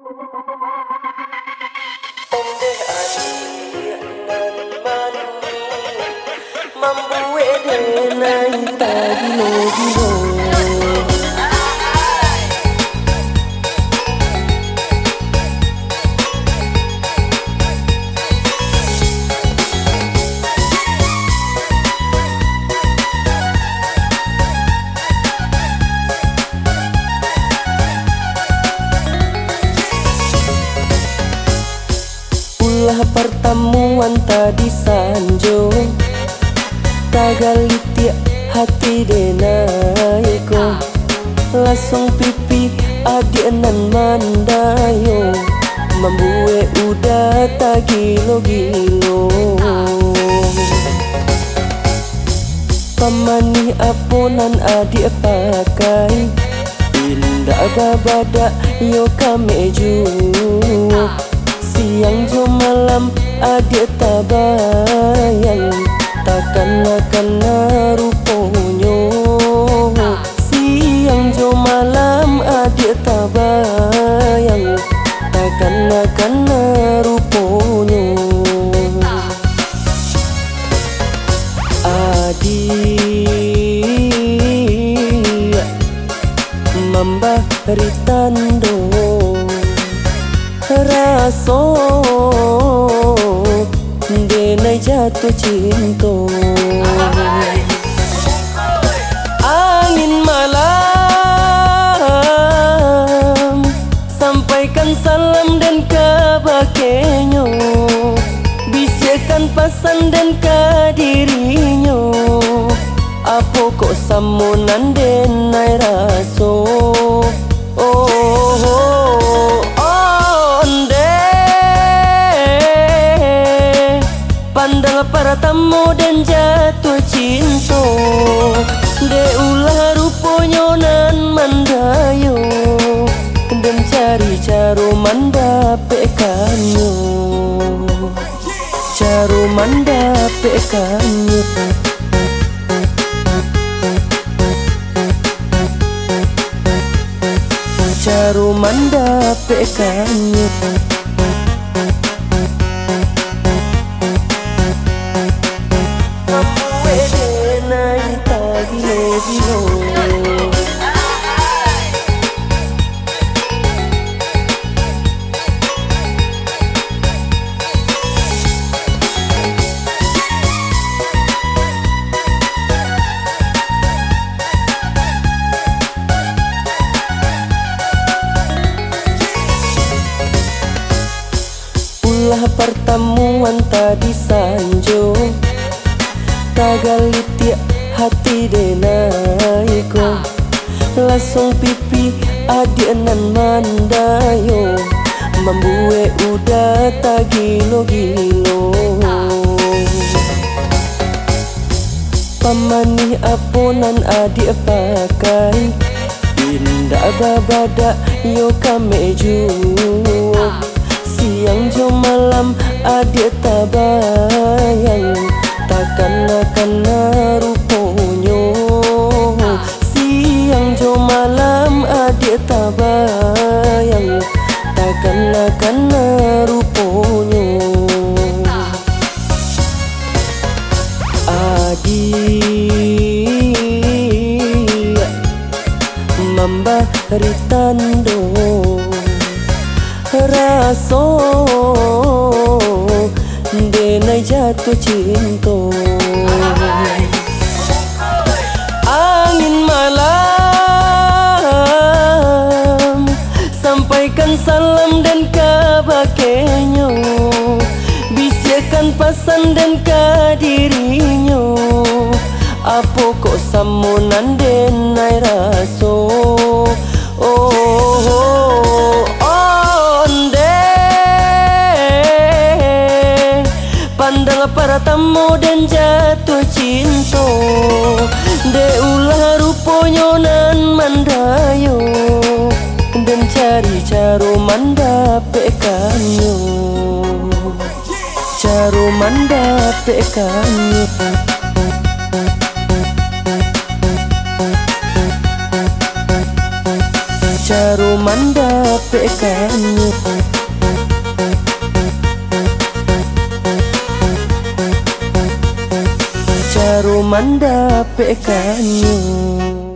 Pendeh adik nan mani membuat denai tadi lo. Ulah pertemuan tadi sanjo tagalitia hati denaiko langsung pipi adik nan mandayo membuat udah tak gilo-gilo. Pamani aponan adik pakai indah babada yo kameju siang jo malam adik tabayang takkan akan ruponyo. Siang jo malam adik tabayang takkan akan ruponyo. Adik memberi tando raso denai jatuh cinta. Angin malam sampaikan salam dan kabakenyo, bisikan pesan dan kadirinya. Apo kok samunan denai raso. Pandang para tamu dan jatuh cinta, de ulah ruponyo nan mandayo dan cari caro mandapekanyo, caro mandapekanyo. Caro mandapekanyo. Ulah pertemuan tadi sanjo tagalitia hati denaiko langsung pipi adik nan mandayo membuat udah tak gilo-gilo. Pamani aponan adik pakai indah babada yo kameju siang jo malam adik tabayang takkan akan ruponyo. Siang jo malam adik tabayang takkan akan ruponyo. Adik memberi tando raso denai jatuh cinta. Angin malam sampaikan salam dan kabakenyo, bisikan pesan dan kadirinya. Apo kok samunan denai raso. Pandang para tamu dan jatuh cinta, de ulah ruponyo nan mandayo dan cari caro mandapekanyo, caro mandapekanyo. Caro mandap mendapatkannya. Cara mendapatkannya.